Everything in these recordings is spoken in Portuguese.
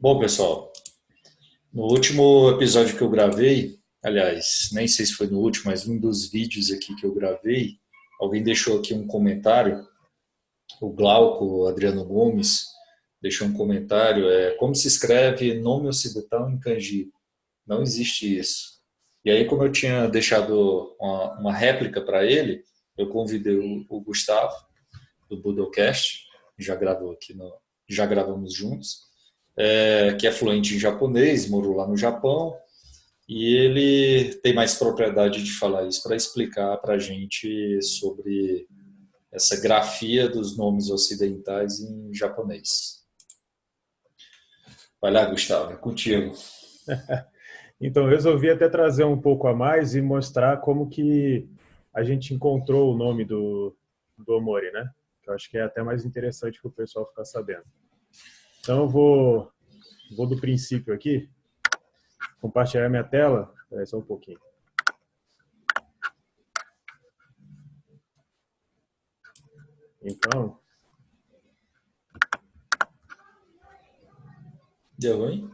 Bom, pessoal, no último episódio que eu gravei, aliás, nem sei se foi no último, mas um dos vídeos aqui que eu gravei, alguém deixou aqui um comentário, o Glauco Adriano Gomes deixou um comentário, como se escreve nome ocidental em kanji? Não existe isso. E aí, como eu tinha deixado uma réplica para ele, eu convidei o Gustavo, do Budocast, já gravou aqui já gravamos juntos, que é fluente em japonês, morou lá no Japão, e ele tem mais propriedade de falar isso para explicar para a gente sobre essa grafia dos nomes ocidentais em japonês. Vai lá, Gustavo, é contigo. Então, eu resolvi até trazer um pouco a mais e mostrar como que a gente encontrou o nome do Omori, né? Que eu acho que é até mais interessante para o pessoal ficar sabendo. Então, eu vou do princípio aqui, compartilhar minha tela. Espera só um pouquinho. Então, Deu ruim?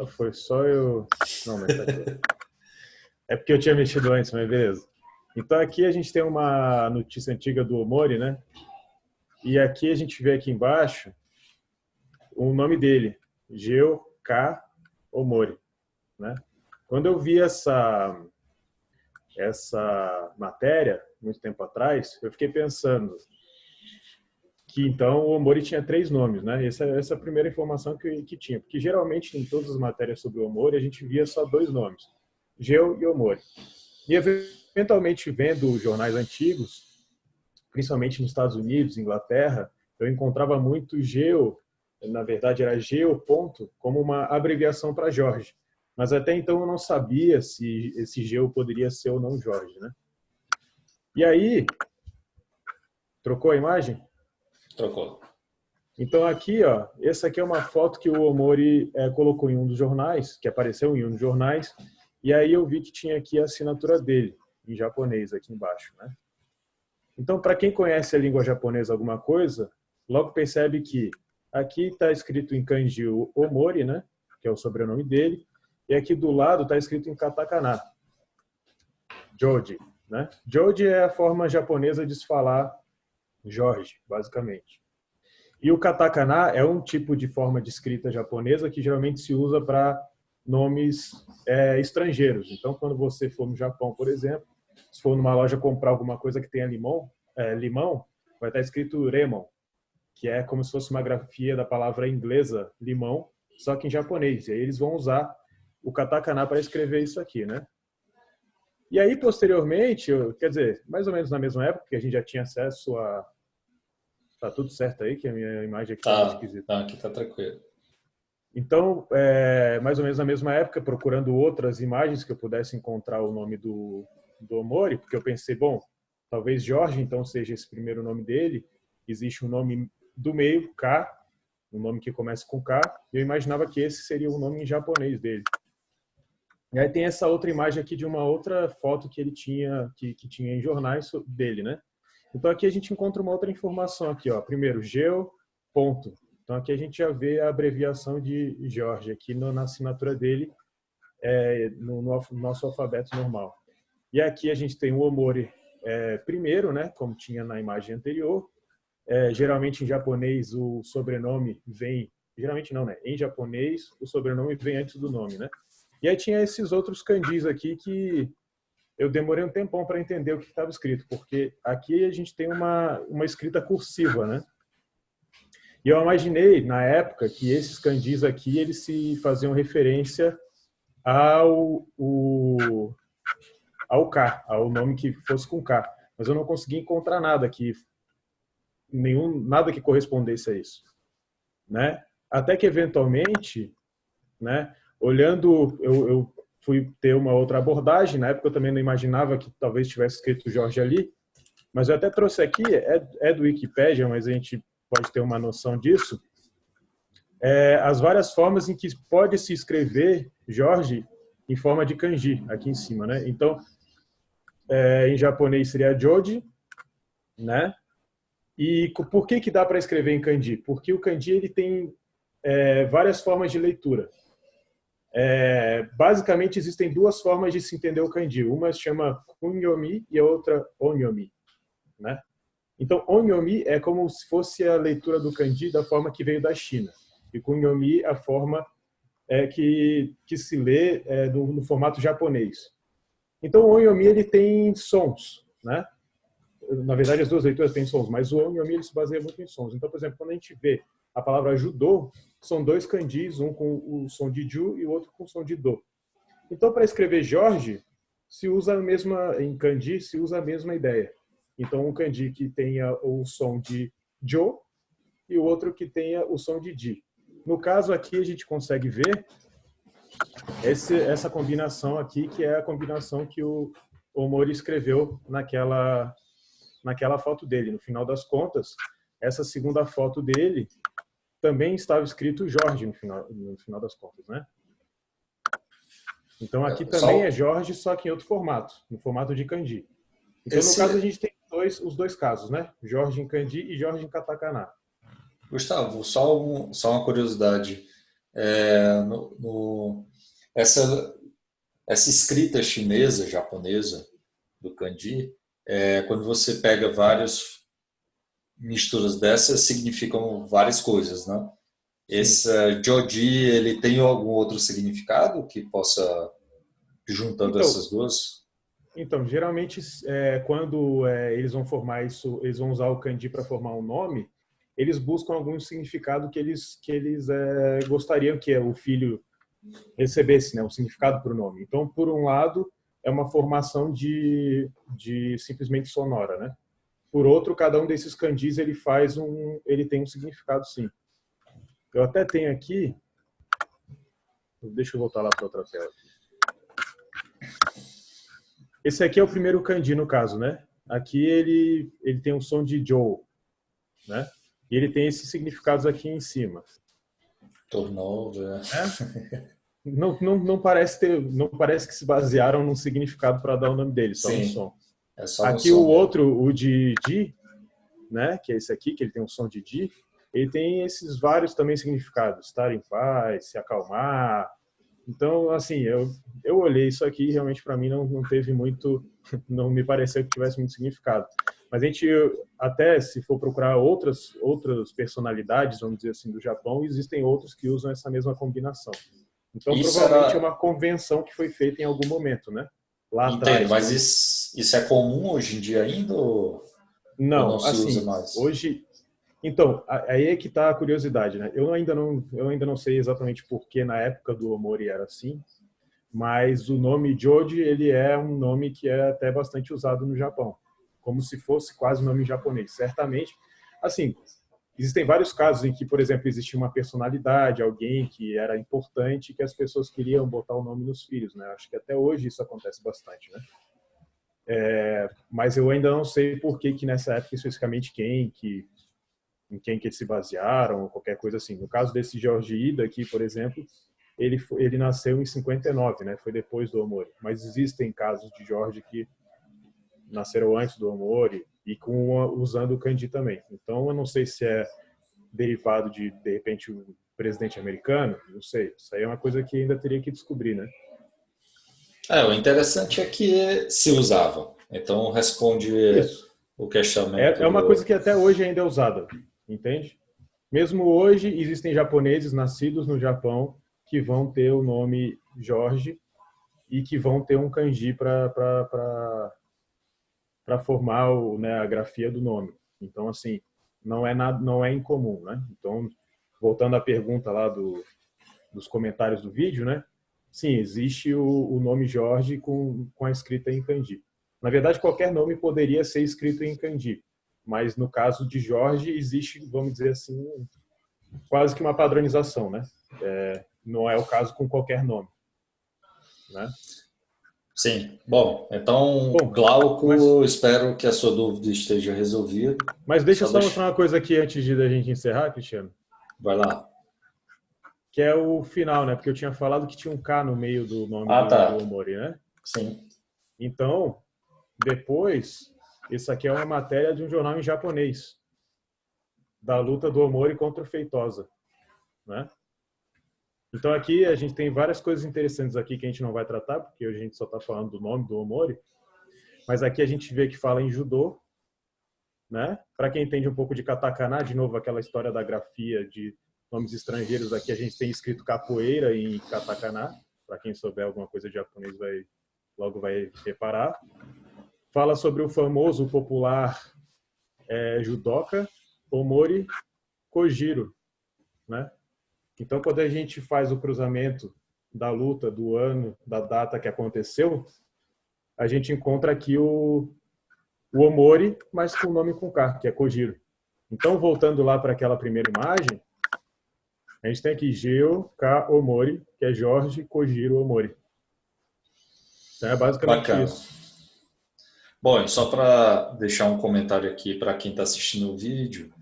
foi só eu... Não, mas tá aqui. É porque eu tinha mexido antes, mas beleza. Então, aqui a gente tem uma notícia antiga do Omori, né? E aqui a gente vê aqui embaixo o nome dele, Geo K. Omori, né? Quando eu vi essa matéria, muito tempo atrás, eu fiquei pensando que então o Omori tinha três nomes, né? Essa é a primeira informação que tinha, porque geralmente em todas as matérias sobre o Omori a gente via só dois nomes, Geo e Omori. E eventualmente vendo jornais antigos, principalmente nos Estados Unidos, Inglaterra, eu encontrava muito Geo, na verdade era Geo ponto, como uma abreviação para Jorge. Mas até então eu não sabia se esse Geo poderia ser ou não Jorge, né? E aí, trocou a imagem? Trocou. Então aqui, ó, essa aqui é uma foto que o Omori colocou em um dos jornais, que apareceu em um dos jornais, e aí eu vi que tinha aqui a assinatura dele, em japonês, aqui embaixo, né? Então, para quem conhece a língua japonesa alguma coisa, logo percebe que aqui está escrito em kanji o Omori, né, que é o sobrenome dele, e aqui do lado está escrito em katakana, Joji, né? Joji é a forma japonesa de se falar Jorge, basicamente. E o katakana é um tipo de forma de escrita japonesa que geralmente se usa para nomes estrangeiros. Então, quando você for no Japão, por exemplo, se for numa loja comprar alguma coisa que tenha limão, vai estar escrito lemon, que é como se fosse uma grafia da palavra inglesa limão, só que em japonês. E aí eles vão usar o katakana para escrever isso aqui, né? E aí, posteriormente, quer dizer, mais ou menos na mesma época, que a gente já tinha acesso a... Tá tudo certo aí, que a minha imagem aqui está meio Tá, esquisita. tá, aqui tá tranquilo. Então, mais ou menos na mesma época, procurando outras imagens que eu pudesse encontrar o nome do Omori, porque eu pensei, bom, talvez Jorge então seja esse primeiro nome dele, existe um nome do meio, K, um nome que começa com K, e eu imaginava que esse seria o nome em japonês dele. E aí tem essa outra imagem aqui de uma outra foto que ele tinha, que tinha em jornais dele, né? Então aqui a gente encontra uma outra informação aqui, ó. Primeiro, Geo, ponto. Então aqui a gente já vê a abreviação de Jorge aqui na assinatura dele, no nosso alfabeto normal. E aqui a gente tem o Omori primeiro, né? Como tinha na imagem anterior. Geralmente em japonês o sobrenome vem, geralmente não, né? Em japonês o sobrenome vem antes do nome, né? E aí tinha esses outros kanjis aqui que eu demorei um tempão para entender o que estava escrito, porque aqui a gente tem uma escrita cursiva, né? E eu imaginei, na época, que esses kanjis aqui, eles se faziam referência ao K, ao nome que fosse com K. Mas eu não consegui encontrar nada nada que correspondesse a isso, né? Até que, eventualmente, né, olhando, eu fui ter uma outra abordagem. Na época eu também não imaginava que talvez tivesse escrito Jorge ali, mas eu até trouxe aqui, é do Wikipedia, mas a gente pode ter uma noção disso, as várias formas em que pode se escrever Jorge em forma de kanji, aqui em cima, né? Então, em japonês seria Joji, né? E por que dá para escrever em kanji? Porque o kanji ele tem várias formas de leitura. Basicamente, existem duas formas de se entender o kanji. Uma se chama kunyomi e a outra onyomi, né? Então, onyomi é como se fosse a leitura do kanji da forma que veio da China. E kunyomi a forma que se lê no formato japonês. Então, o onyomi ele tem sons, né? Na verdade, as duas leituras têm sons, mas o onyomi ele se baseia muito em sons. Então, por exemplo, quando a gente vê a palavra judô, são dois kanjis, um com o som de ju e o outro com o som de do. Então, para escrever Jorge, se usa a mesma, em kanji, se usa a mesma ideia. Então, um kanji que tenha o som de jo e o outro que tenha o som de di. No caso aqui, a gente consegue ver essa combinação aqui, que é a combinação que o Omori escreveu naquela foto dele. No final das contas, essa segunda foto dele também estava escrito Jorge no final das contas, né? Então aqui também é Jorge, só que em outro formato, no formato de kanji. Então no caso a gente tem os dois casos, né? Jorge em kanji e Jorge em katakana. Gustavo, só uma curiosidade. Essa escrita chinesa, japonesa, do kanji, quando você pega várias misturas dessas, significam várias coisas, né? Esse Joji, ele tem algum outro significado que possa, juntando essas duas? Então, geralmente, quando eles vão formar isso, eles vão usar o kanji para formar um nome, eles buscam algum significado que eles gostariam que o filho recebesse, né, um significado para o nome. Então, por um lado, é uma formação de simplesmente sonora, né? Por outro, cada um desses kanjis ele tem um significado, sim. Eu até tenho aqui, deixa eu voltar lá para outra tela. Esse aqui é o primeiro kanji no caso, né? Aqui ele tem o som de jo, né? E ele tem esses significados aqui em cima. Tornou, Não parece que se basearam num significado para dar o nome dele, só no som. Só aqui no som, o outro, o de di, né? Que é esse aqui, que ele tem um som de di. Ele tem esses vários também significados: estar em paz, se acalmar. Então, assim, eu olhei isso aqui e realmente para mim não teve muito, não me pareceu que tivesse muito significado. Mas a gente, até se for procurar outras personalidades, vamos dizer assim, do Japão, existem outros que usam essa mesma combinação. Então, provavelmente é uma convenção que foi feita em algum momento, né? Lá atrás. Mas isso é comum hoje em dia ainda ou não se usa mais? Hoje... Então, aí é que está a curiosidade, né? Eu ainda não sei exatamente por que na época do Omori era assim, mas o nome Joji, ele é um nome que é até bastante usado no Japão, como se fosse quase um nome japonês. Certamente, assim, existem vários casos em que, por exemplo, existia uma personalidade, alguém que era importante, que as pessoas queriam botar o nome nos filhos, né? Acho que até hoje isso acontece bastante, né? Mas eu ainda não sei por que nessa época especificamente em quem que eles se basearam, ou qualquer coisa assim. No caso desse Jorge Ida aqui, por exemplo, ele nasceu em 59, né? Foi depois do Omori. Mas existem casos de Jorge que nasceram antes do Omori e usando o kanji também. Então, eu não sei se é derivado de repente, o presidente americano, não sei. Isso aí é uma coisa que ainda teria que descobrir, né? O interessante é que se usava. Então, responde isso. O questionamento. É uma coisa que até hoje ainda é usada, entende? Mesmo hoje, existem japoneses nascidos no Japão que vão ter o nome Jorge e que vão ter um kanji para formar a grafia do nome. Então, assim, não é incomum, né? Então, voltando à pergunta lá dos comentários do vídeo, né? Sim, existe o nome Jorge com a escrita em kanji. Na verdade, qualquer nome poderia ser escrito em kanji, mas no caso de Jorge existe, vamos dizer assim, quase que uma padronização, né? Não é o caso com qualquer nome, né? Sim. Bom, então, Glauco, espero que a sua dúvida esteja resolvida. Mas deixa eu só mostrar uma coisa aqui antes de a gente encerrar, Cristiano. Vai lá. Que é o final, né? Porque eu tinha falado que tinha um K no meio do nome do Omori, né? Sim. Então, depois, isso aqui é uma matéria de um jornal em japonês, da luta do Omori contra o Feitosa, né? Então aqui a gente tem várias coisas interessantes aqui que a gente não vai tratar, porque hoje a gente só está falando do nome do Omori, mas aqui a gente vê que fala em judô, né? Para quem entende um pouco de katakana, de novo aquela história da grafia de nomes estrangeiros, aqui a gente tem escrito capoeira em katakana, para quem souber alguma coisa de japonês logo vai reparar. Fala sobre o famoso, popular judoka Omori Kojiro, né? Então, quando a gente faz o cruzamento da luta, do ano, da data que aconteceu, a gente encontra aqui o Omori, mas com o nome com K, que é Kojiro. Então, voltando lá para aquela primeira imagem, a gente tem aqui Geo K. Omori, que é Jorge Kojiro Omori. Então, é basicamente Bacana. isso. Bom, e só para deixar um comentário aqui para quem está assistindo o vídeo,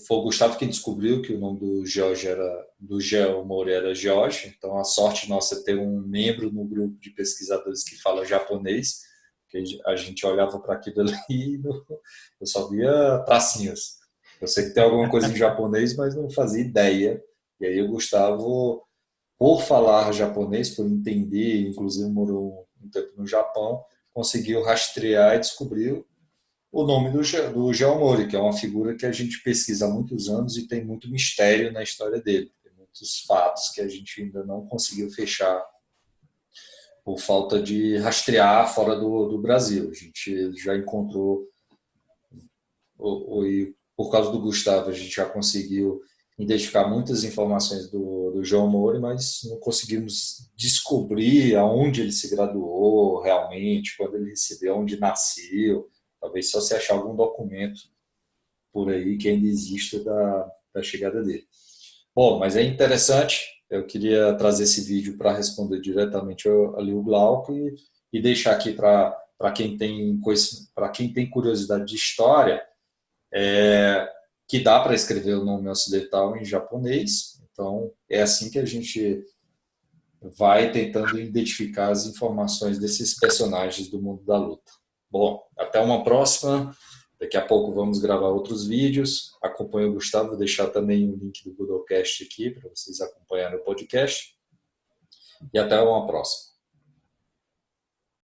foi o Gustavo que descobriu que o nome do Geo Omori era Jorge, então a sorte nossa é ter um membro no grupo de pesquisadores que fala japonês, que a gente olhava para aquilo ali e eu só via tracinhos. Eu sei que tem alguma coisa em japonês, mas não fazia ideia. E aí o Gustavo, por falar japonês, por entender, inclusive morou um tempo no Japão, conseguiu rastrear e descobriu o nome do Geo Omori, que é uma figura que a gente pesquisa há muitos anos e tem muito mistério na história dele. Tem muitos fatos que a gente ainda não conseguiu fechar por falta de rastrear fora do Brasil. A gente já encontrou, e por causa do Gustavo, a gente já conseguiu identificar muitas informações do João Mori, mas não conseguimos descobrir aonde ele se graduou realmente, quando ele recebeu, onde nasceu. Talvez só se achar algum documento por aí que ainda exista da chegada dele. Bom, mas é interessante. Eu queria trazer esse vídeo para responder diretamente ali o Glauco e deixar aqui para quem tem curiosidade de história, que dá para escrever o nome ocidental em japonês. Então, é assim que a gente vai tentando identificar as informações desses personagens do mundo da luta. Bom, até uma próxima. Daqui a pouco vamos gravar outros vídeos. Acompanhe o Gustavo, vou deixar também o link do Budocast aqui para vocês acompanharem o podcast. E até uma próxima.